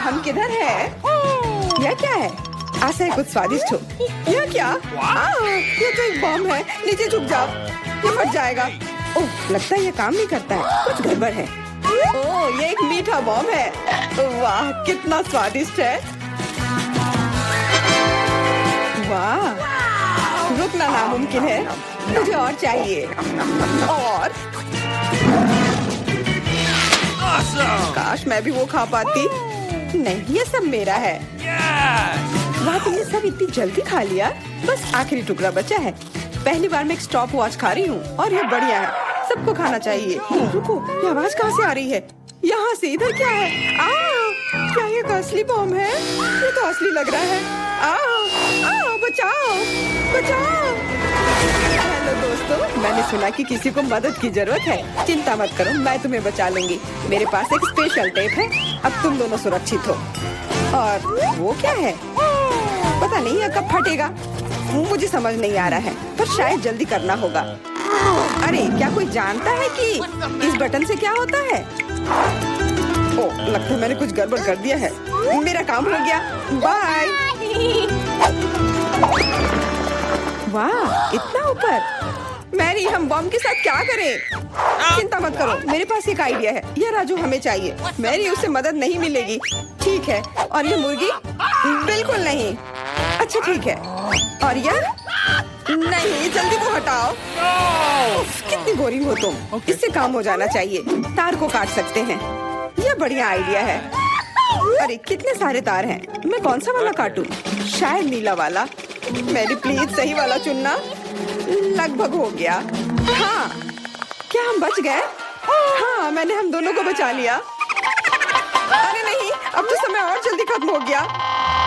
हम किधर है? यह क्या है? आशा है कुछ स्वादिष्ट हो। यह क्या? ये तो एक बम है। नीचे झुक जाओ, ये फट जाएगा। ओह, लगता है ये काम नहीं करता है। कुछ गड़बड़ है। ओह, ये एक मीठा बम है। वाह, कितना स्वादिष्ट है। वाह, रुकना नामुमकिन है। मुझे और चाहिए। और काश मैं भी वो खा पाती। नहीं, ये सब मेरा है। वाह, तुमने सब इतनी जल्दी खा लिया। बस आखिरी टुकड़ा बचा है। पहली बार मैं एक स्टॉप वॉच खा रही हूँ और ये बढ़िया है। सबको खाना चाहिए। रुको, ये आवाज कहाँ से आ रही है? यहाँ से। इधर क्या है? क्या ये असली बम है? ये तो असली लग रहा है। बचाओ, बचाओ। हेलो दोस्तों, मैंने सुना कि किसी को मदद की जरूरत है। चिंता मत करो, मैं तुम्हें बचा लूंगी। मेरे पास एक स्पेशल टेप है। अब तुम दोनों सुरक्षित हो। और वो क्या है? पता नहीं ये कब फटेगा। मुझे समझ नहीं आ रहा है, पर शायद जल्दी करना होगा। अरे, क्या कोई जानता है कि इस बटन से क्या होता है? ओह, लगता है मैंने कुछ गड़बड़ कर दिया है। मेरा काम हो गया। बाय। वाह, इतना ऊपर। मैरी, हम बम के साथ क्या करें? चिंता मत करो, मेरे पास एक आइडिया है। यह राजू हमें चाहिए। मैरी, उससे मदद नहीं मिलेगी। ठीक है। और ये मुर्गी? बिल्कुल नहीं। अच्छा, ठीक है। और यह? नहीं, जल्दी को हटाओ। कितनी बोरिंग हो तुम। इससे काम हो जाना चाहिए। तार को काट सकते हैं। यह बढ़िया आइडिया है। अरे, कितने सारे तार हैं। मैं कौन सा वाला काटूं? शायद नीला वाला। मेरी प्लीज सही वाला चुनना। लगभग हो गया। हाँ, क्या हम बच गए? हाँ, मैंने हम दोनों को बचा लिया। अरे नहीं, अब तो समय और जल्दी खत्म हो गया।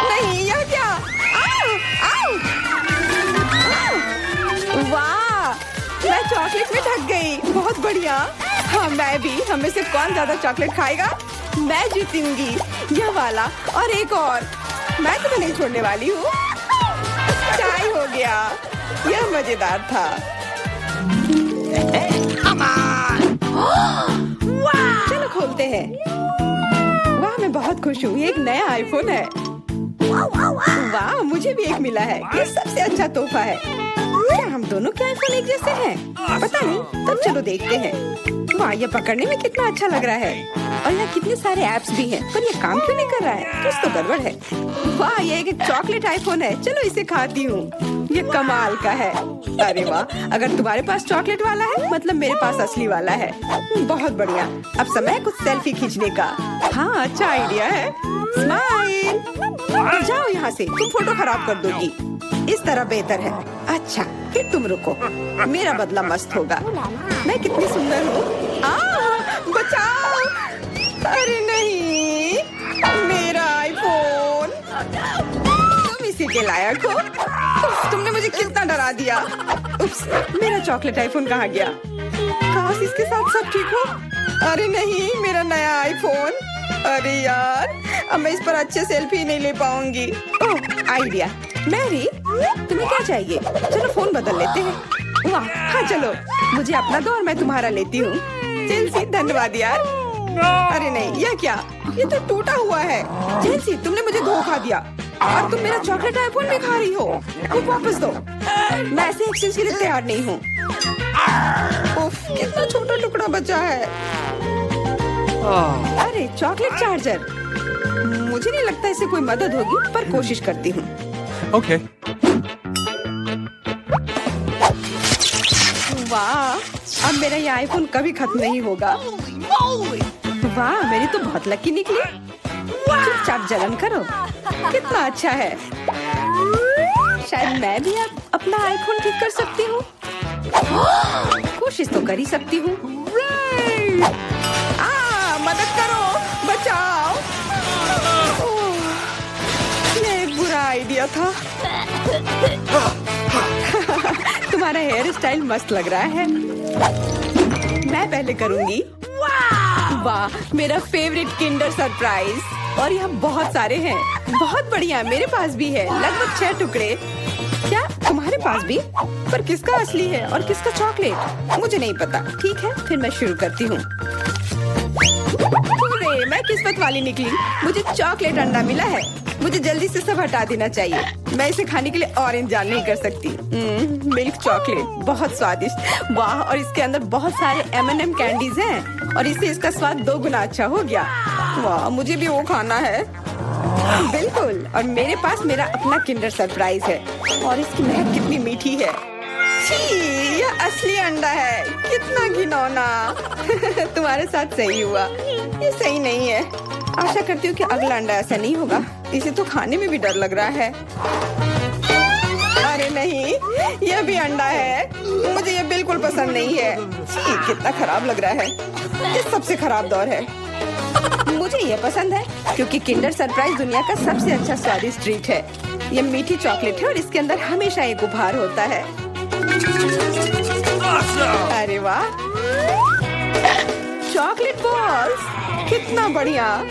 नहीं, यह क्या? वाह, मैं चॉकलेट में ढक गई। बहुत बढ़िया। हाँ, मैं भी। हमें से कौन ज्यादा चॉकलेट खाएगा? मैं जीतूंगी। यह वाला और एक और। मैं तुम्हें नहीं छोड़ने वाली हूँ। चाय हो गया। यह मजेदार था। चलो खोलते हैं। वाह, मैं बहुत खुश हूँ। ये एक नया आईफोन है। वाह, मुझे भी एक मिला है। ये सबसे अच्छा तोहफा है। क्या हम दोनों के आईफोन एक जैसे हैं? पता नहीं, तब चलो देखते हैं। वाह, ये पकड़ने में कितना अच्छा लग रहा है। और यहाँ कितने सारे ऐप्स भी हैं, पर ये काम क्यों नहीं कर रहा है? कुछ तो गड़बड़ है। वाह, ये एक चॉकलेट आईफोन है। चलो इसे खाती हूँ। ये कमाल का है। अरे वाह, अगर तुम्हारे पास चॉकलेट वाला है, मतलब मेरे पास असली वाला है। बहुत बढ़िया। अब समय है कुछ सेल्फी खींचने का। हाँ, अच्छा आइडिया है। स्माइल। जाओ यहाँ से, तुम फोटो खराब कर दोगी। इस तरह बेहतर है। अच्छा, फिर तुम रुको। मेरा बदला मस्त होगा। मैं कितनी सुंदर हूँ। बचाओ। अरे नहीं, मेरा आईफोन। तुम इसी के लायक हो। तुमने मुझे कितना डरा दिया। उप्स, मेरा चॉकलेट आईफोन कहाँ गया? काश इसके साथ सब ठीक हो। अरे नहीं, मेरा नया आईफोन। अरे यार, अब मैं इस पर अच्छे सेल्फी नहीं ले पाऊंगी। ओह, आइडिया। मैरी, तुम्हें क्या चाहिए? चलो फोन बदल लेते हैं। वाह, हाँ चलो। मुझे अपना दो और मैं तुम्हारा लेती हूँ। जेलसी, धन्यवाद यार। अरे नहीं, यह क्या? ये तो टूटा हुआ है। जेलसी, तुमने मुझे धोखा दिया और तुम मेरा चॉकलेट आईफोन भी खा रही हो। वो वापस दो। मैं ऐसे एक्सचेंज के लिए तैयार नहीं हूँ। उफ, कितना छोटा टुकड़ा बचा है। अरे, चॉकलेट चार्जर। मुझे नहीं लगता इसे कोई मदद होगी, पर कोशिश करती हूँ। Okay. वाह, अब मेरा ये आईफोन कभी खत्म नहीं होगा। वाह, मेरी तो बहुत लकी निकली। चुपचाप जलन करो। कितना अच्छा है। शायद मैं भी अब अपना आईफोन ठीक कर सकती हूँ। कोशिश तो कर ही सकती हूँ। मदद करो, बचाओ। ये एक बुरा आइडिया था। तुम्हारा हेयर स्टाइल मस्त लग रहा है। मैं पहले करूंगी। वाह, मेरा फेवरेट किंडर सरप्राइज। और यहाँ बहुत सारे हैं। बहुत बढ़िया, मेरे पास भी है। लगभग 6 टुकड़े। क्या तुम्हारे पास भी? पर किसका असली है और किसका चॉकलेट? मुझे नहीं पता। ठीक है, फिर मैं शुरू करती हूँ। अरे मैं किस्मत वाली निकली, मुझे चॉकलेट अंडा मिला है। मुझे जल्दी से सब हटा देना चाहिए। मैं इसे खाने के लिए और इंतजार नहीं कर सकती। मिल्क चॉकलेट बहुत स्वादिष्ट, वाह। और इसके अंदर बहुत सारे M&M कैंडीज हैं और इससे इसका स्वाद 2 गुना अच्छा हो गया। वाह, मुझे भी वो खाना है। बिल्कुल, और मेरे पास मेरा अपना किंडर सरप्राइज है और इसकी महक कितनी मीठी है। छी, यह असली अंडा है, कितना घिनौना। तुम्हारे साथ सही हुआ, ये सही नहीं है। आशा करती हूँ कि अगला अंडा ऐसा नहीं होगा। इसे तो खाने में भी डर लग रहा है। अरे नहीं, यह भी अंडा है। मुझे यह बिल्कुल पसंद नहीं है। छी, कितना खराब लग रहा है। ये सबसे खराब दौर है। मुझे यह पसंद है क्योंकि किंडर सरप्राइज दुनिया का सबसे अच्छा स्वादिष्ट ट्रीट है। यह मीठी चॉकलेट है और इसके अंदर हमेशा एक उपहार होता है। अरे वाह, चॉकलेट बॉल्स, कितना बढ़िया।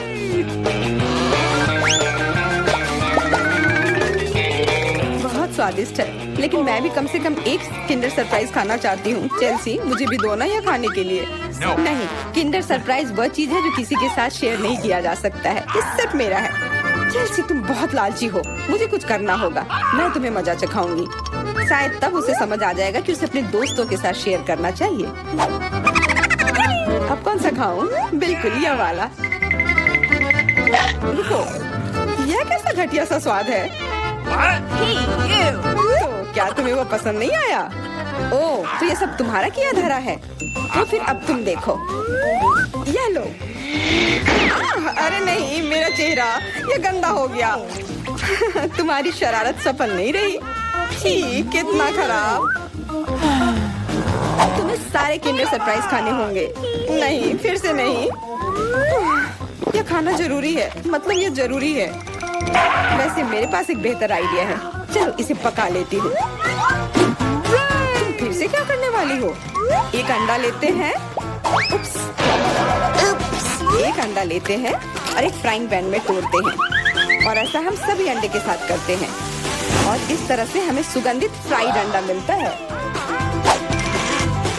बहुत स्वादिष्ट है, लेकिन मैं भी कम से कम एक किंडर सरप्राइज खाना चाहती हूँ। चेल्सी, मुझे भी दो ना यह खाने के लिए। नहीं, किंडर सरप्राइज वह चीज है जो किसी के साथ शेयर नहीं किया जा सकता है। ये सिर्फ मेरा है। चेल्सी, तुम बहुत लालची हो। मुझे कुछ करना होगा। मैं तुम्हें मजा चखाऊंगी। शायद तब उसे समझ आ जाएगा कि उसे अपने दोस्तों के साथ शेयर करना चाहिए। अब कौन सा खाऊं? बिल्कुल यह वाला। रुको, यह कैसा घटिया सा स्वाद है। तो क्या तुम्हें वो पसंद नहीं आया? ओह, तो ये सब तुम्हारा किया धरा है। तो फिर अब तुम देखो, यह लो। अरे नहीं, मेरा चेहरा ये गंदा हो गया। तुम्हारी शरारत सफल नहीं रही। छी, कितना खराब। तुम्हें सारे किंडर सरप्राइज खाने होंगे। नहीं, फिर से नहीं। यह खाना जरूरी है, मतलब ये जरूरी है। वैसे मेरे पास एक बेहतर आइडिया है। चलो इसे पका लेती हूँ। तुम फिर से क्या करने वाली हो? एक अंडा लेते हैं। उप्स, एक अंडा लेते हैं और एक फ्राइंग पैन में तोड़ते हैं और ऐसा हम सभी अंडे के साथ करते हैं और इस तरह से हमें सुगंधित फ्राइड अंडा मिलता है।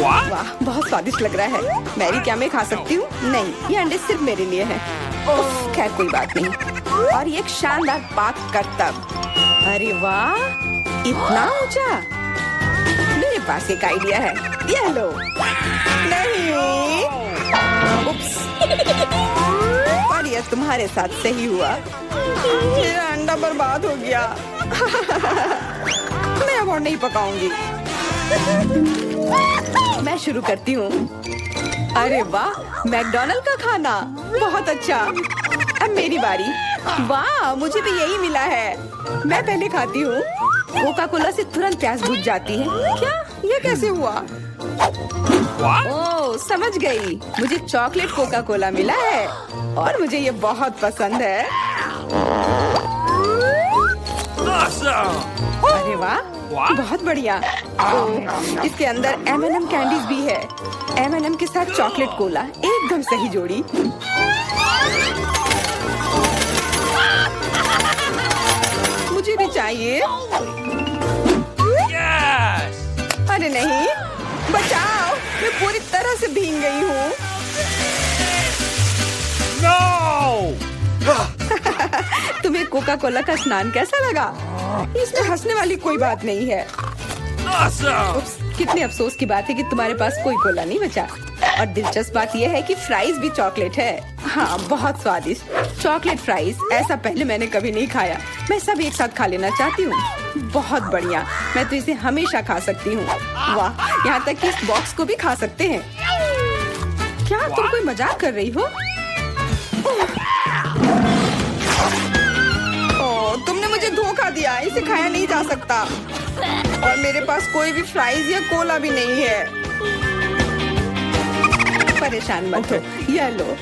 वाह, बहुत स्वादिष्ट लग रहा है। मैरी, क्या मैं खा सकती हूँ? नहीं, ये अंडे सिर्फ मेरे लिए हैं। खैर कोई बात नहीं। और ये एक शानदार पाक करतब। अरे वाह, इतना ऊंचा। मेरे पास एक आइडिया है। ये लो। नहीं, उप्स। पर यह तुम्हारे साथ सही हुआ। मेरा अंडा बर्बाद हो गया। मैं अब और नहीं पकाऊंगी। मैं शुरू करती हूँ। अरे वाह, मैकडॉनल्ड का खाना, बहुत अच्छा। अब मेरी बारी। वाह, मुझे भी यही मिला है। मैं पहले खाती हूँ। कोका कोला से तुरंत प्यास बुझ जाती है। क्या, ये कैसे हुआ? ओह, समझ गई। मुझे चॉकलेट कोका कोला मिला है और मुझे ये बहुत पसंद है। अरे वाह, बहुत बढ़िया। ओह, इसके अंदर M&M कैंडीज भी है। M&M के साथ चॉकलेट कोला, एकदम सही जोड़ी। मुझे भी चाहिए। अरे नहीं, बचाओ, मैं पूरी तरह से भीग गई हूँ। तुम्हें कोका कोला का स्नान कैसा लगा? इसमें हंसने वाली कोई बात नहीं है। उप्स, कितने अफसोस की बात है कि तुम्हारे पास कोई कोला नहीं बचा। और दिलचस्प बात यह है कि फ्राइज भी चॉकलेट है। हाँ, बहुत स्वादिष्ट चॉकलेट फ्राइज। ऐसा पहले मैंने कभी नहीं खाया। मैं सब एक साथ खा लेना चाहती हूँ। बहुत बढ़िया, मैं तो इसे हमेशा खा सकती हूँ। वाह, यहाँ तक कि इस बॉक्स को भी खा सकते हैं। क्या तुम कोई मजाक कर रही हो? ओह, तुमने मुझे धोखा दिया। इसे खाया नहीं जा सकता और मेरे पास कोई भी फ्राइज या कोला भी नहीं है। परेशान मत हो, यह लो।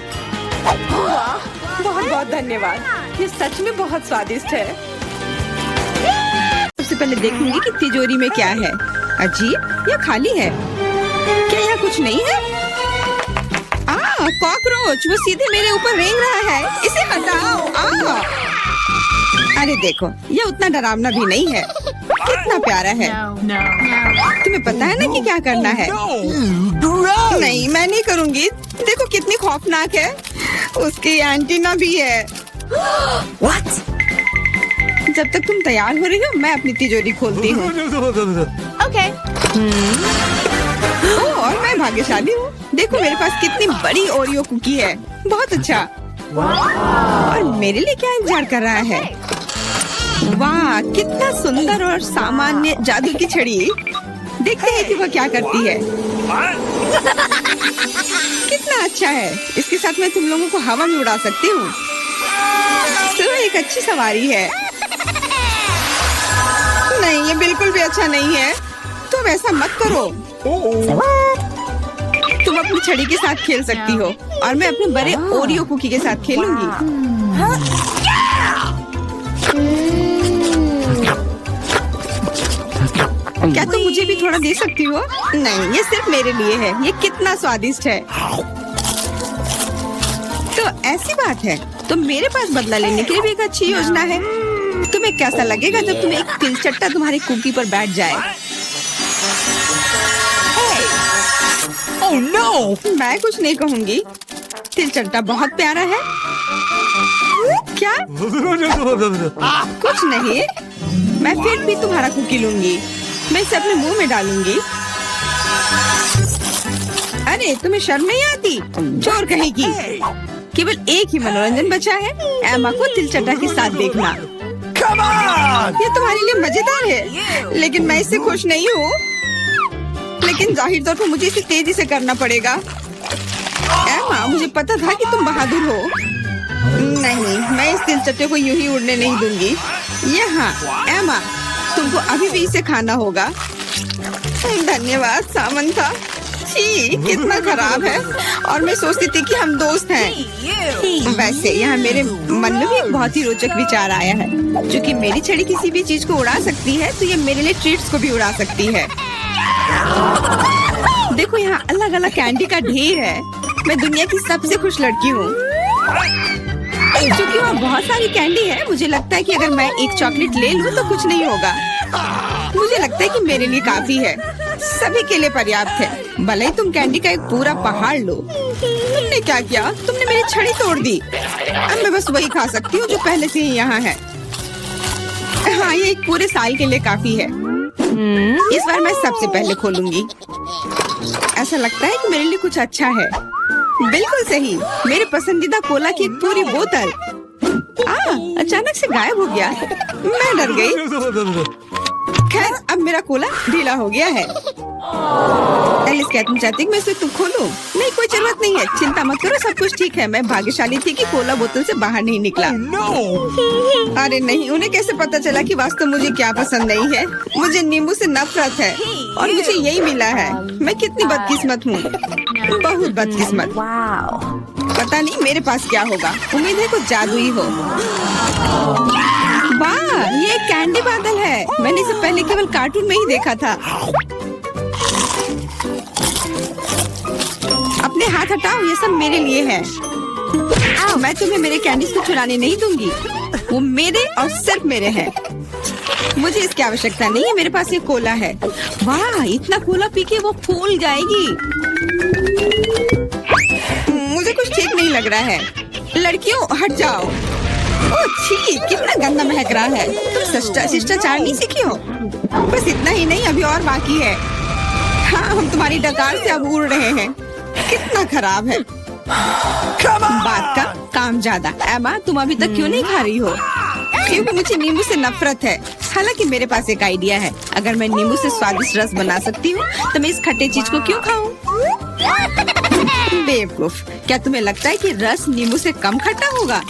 वाह, बहुत बहुत धन्यवाद। ये सच में बहुत स्वादिष्ट है। सबसे पहले देखूंगी कि तिजोरी में क्या है। अजीब, यह खाली है। क्या यह कुछ नहीं है? कॉकरोच, वो सीधे मेरे ऊपर रेंग रहा है। इसे हटाओ। अरे देखो, यह उतना डरावना भी नहीं है। कितना प्यारा है। तुम्हें पता है ना कि क्या करना है? नहीं, मैं नहीं करूँगी। देखो कितनी खौफनाक है। उसकी एंटीना भी है। What? जब तक तुम तैयार हो रही हो मैं अपनी तिजोरी खोलती हूँ। Okay. ओह, और मैं भाग्यशाली हूँ। देखो मेरे पास कितनी बड़ी ओरियो कुकी है। बहुत अच्छा। और मेरे लिए क्या इंतजार कर रहा है? वाह, कितना सुंदर और सामान्य जादू की छड़ी। देखते हैं कि वह क्या करती है। कितना अच्छा है। इसके साथ मैं तुम लोगों को हवा में उड़ा सकती हूँ। तो एक अच्छी सवारी है। नहीं, ये बिल्कुल भी अच्छा नहीं है। तुम ऐसा मत करो। तुम अपनी छड़ी के साथ खेल सकती हो और मैं अपने बड़े ओरियो कुकी के साथ खेलूंगी। क्या तुम मुझे भी थोड़ा दे सकती हो? नहीं, ये सिर्फ मेरे लिए है। ये कितना स्वादिष्ट है। तो ऐसी बात है, तो मेरे पास बदला लेने के लिए भी एक अच्छी योजना है। तुम्हें कैसा लगेगा जब तुम्हें एक तिलचट्टा तुम्हारी कुकी पर बैठ जाए? Oh no! मैं कुछ नहीं कहूँगी। तिलचट्टा बहुत प्यारा है। क्या? कुछ नहीं। मैं फिर भी तुम्हारा कुकी लूंगी। मैं इसे अपने मुंह में डालूंगी। अरे तुम्हें शर्म नहीं आती? चोर कहेगी। केवल एक ही मनोरंजन बचा है, एमा को तिलचट्टा के साथ देखना। Come on! ये तुम्हारे लिए मजेदार है, लेकिन मैं इससे खुश नहीं हूँ। लेकिन जाहिर तौर पर मुझे इसे तेजी से करना पड़ेगा। एमा, मुझे पता था कि तुम बहादुर हो। नहीं, मैं इस तिलचट्टे को यूं ही उड़ने नहीं दूंगी। यहाँ, एमा, तुमको अभी भी इसे खाना होगा। धन्यवाद सामंथा। छी, कितना खराब है। और मैं सोचती थी कि हम दोस्त हैं। वैसे यहाँ मेरे मन में भी एक बहुत ही रोचक विचार आया है। क्योंकि मेरी छड़ी किसी भी चीज को उड़ा सकती है, तो ये मेरे लिए ट्रीट्स को भी उड़ा सकती है। देखो यहाँ अलग अलग कैंडी का ढेर है। मैं दुनिया की सबसे खुश लड़की हूँ। क्योंकि वहाँ बहुत सारी कैंडी है, मुझे लगता है कि अगर मैं एक चॉकलेट ले लूँ तो कुछ नहीं होगा। मुझे लगता है कि मेरे लिए काफी है। सभी के लिए पर्याप्त है। भले ही तुम कैंडी का एक पूरा पहाड़ लो। तुमने क्या किया? तुमने मेरी छड़ी तोड़ दी। अब मैं बस वही खा सकती हूँ जो पहले से ही यहाँ है। हाँ, ये एक पूरे साल के लिए काफी है। इस बार मैं सबसे पहले खोलूंगी। ऐसा लगता है कि मेरे लिए कुछ अच्छा है। बिल्कुल सही, मेरे पसंदीदा कोला की एक पूरी बोतल। अचानक से गायब हो गया। मैं डर गई। खैर, अब मेरा कोला ढीला हो गया है। एलिस, क्या तुम चाहती कि मैं इसे तुम खोलूं? नहीं, कोई जरूरत नहीं है। चिंता मत करो, सब कुछ ठीक है। मैं भाग्यशाली थी कि कोला बोतल से बाहर नहीं निकला। अरे नहीं, उन्हें कैसे पता चला कि वास्तव मुझे क्या पसंद नहीं है? मुझे नींबू से नफरत है और मुझे यही मिला है। मैं कितनी बदकिस्मत हूँ, बहुत बदकिस्मत। पता नहीं मेरे पास क्या होगा। उम्मीद है कुछ जादुई हो। वाह, ये एक कैंडी बादल है। मैंने इसे पहले केवल कार्टून में ही देखा था। अपने हाथ हटाओ, ये सब मेरे लिए है। मैं तुम्हें मेरे कैंडीज को चुराने नहीं दूंगी। वो मेरे और सिर्फ मेरे हैं। मुझे इसकी आवश्यकता नहीं है। मेरे पास ये कोला है। वाह, इतना कोला पी के वो फूल जाएगी। मुझे कुछ ठीक नहीं लग रहा है। लड़कियों, हट जाओ। ओह छी, कितना गंदा महक रहा है। तुम शिष्टाचार नहीं सीखी हो? बस इतना ही नहीं, अभी और बाकी है। हाँ, हम तुम्हारी डकार से अब उड़ रहे हैं। कितना खराब है। बात का काम ज्यादा। एमा, तुम अभी तक क्यों नहीं खा रही हो? क्योंकि मुझे नींबू से नफरत है। हालांकि मेरे पास एक आइडिया है। अगर मैं नींबू से स्वादिष्ट रस बना सकती हूँ, तो मैं इस खट्टे चीज को क्यों खाऊं? बेवकूफ, क्या तुम्हें लगता है कि रस नींबू से कम खट्टा होगा?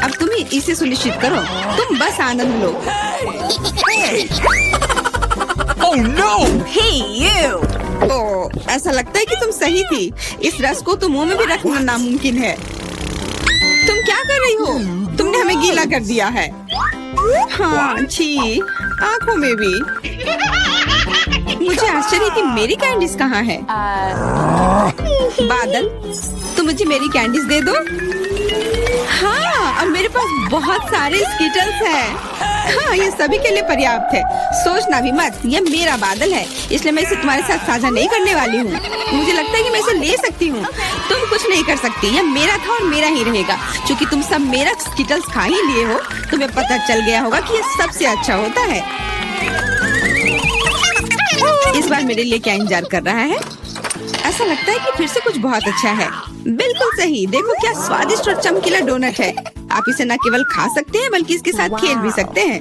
अब तुम ही इसे सुनिश्चित करो। तुम बस आनंद लो। Oh no! Hey you! ओह, ऐसा लगता है कि तुम सही थी। इस रस को तो मुंह में भी रखना नामुमकिन है। तुम क्या कर रही हो? तुमने हमें गीला कर दिया है। हाँ, छी, आँखों में भी। मुझे आश्चर्य कि मेरी कैंडीज कहाँ है? बादल, तुम मुझे मेरी कैंडीज दे दो। हाँ, अब मेरे पास बहुत सारे स्कीटल्स हैं। हाँ, ये सभी के लिए पर्याप्त है। सोचना भी मत, ये मेरा बादल है, इसलिए मैं इसे तुम्हारे साथ साझा नहीं करने वाली हूँ। मुझे लगता है कि मैं इसे ले सकती हूँ। तुम कुछ नहीं कर सकती, ये मेरा था और मेरा ही रहेगा। क्योंकि तुम सब मेरा स्किटल्स खा ही लिए हो, तुम्हें पता चल गया होगा कि ये सबसे अच्छा होता है। इस बार मेरे लिए क्या इंतजार कर रहा है? ऐसा लगता है कि फिर से कुछ बहुत अच्छा है। बिल्कुल सही, देखो क्या स्वादिष्ट और चमकीला डोनट है। आप इसे न केवल खा सकते हैं बल्कि इसके साथ खेल भी सकते हैं।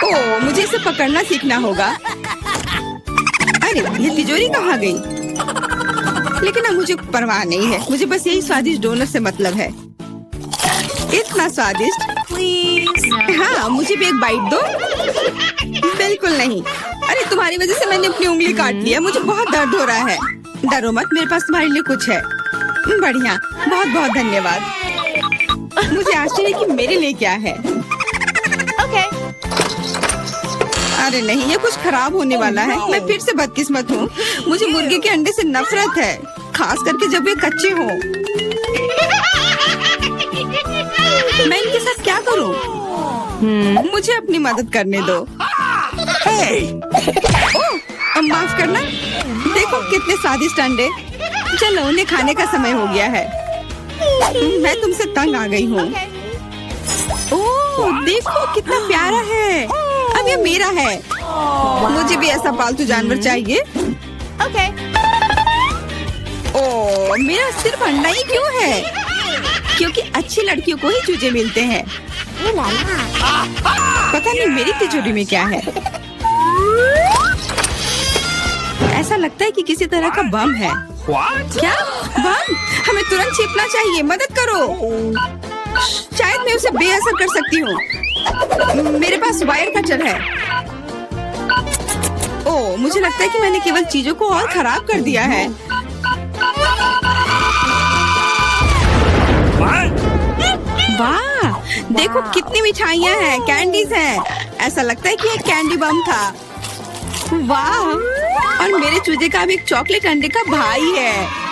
ओह, मुझे इसे पकड़ना सीखना होगा। अरे ये तिजोरी कहाँ गई? लेकिन अब मुझे परवाह नहीं है, मुझे बस यही स्वादिष्ट डोनट से मतलब है। इतना स्वादिष्ट। हाँ, मुझे भी एक बाइट दो। बिल्कुल नहीं। अरे तुम्हारी वजह से मैंने अपनी उंगली काट लिया, मुझे बहुत दर्द हो रहा है। डरो मत, मेरे पास तुम्हारे लिए कुछ है। बढ़िया, बहुत बहुत धन्यवाद। मुझे आश्चर्य है कि मेरे लिए क्या है। Okay. अरे नहीं, ये कुछ खराब होने वाला है। मैं फिर से बदकिस्मत हूँ। मुझे मुर्गे के अंडे से नफरत है, खास करके जब वे कच्चे हों। मैं इनके साथ क्या करूँ? मुझे अपनी मदद करने दो। ओह, माफ करना। देखो कितने स्वादिष्ट अंडे। चलो, उन्हें खाने का समय हो गया है। मैं तुमसे तंग आ गई हूँ। ओह, देखो कितना प्यारा है। अब ये मेरा है। मुझे भी ऐसा पालतू जानवर चाहिए। Okay. ओह, मेरा सिर्फ अंडा ही क्यों है? क्योंकि अच्छी लड़कियों को ही चूजे मिलते हैं। पता नहीं मेरी तिजोरी में क्या है। ऐसा लगता है कि किसी तरह का बम है। क्या बम? हमें तुरंत छिपना चाहिए, मदद करो। शायद मैं उसे बेअसर कर सकती हूँ। मेरे पास वायर कटर है। ओह, मुझे लगता है कि मैंने केवल चीजों को और खराब कर दिया है। वाह, देखो कितनी मिठाइयाँ हैं, कैंडीज हैं। ऐसा लगता है कि एक कैंडी बम था। वाह, और मेरे चूजे का अब एक चॉकलेट अंडे का भाई है।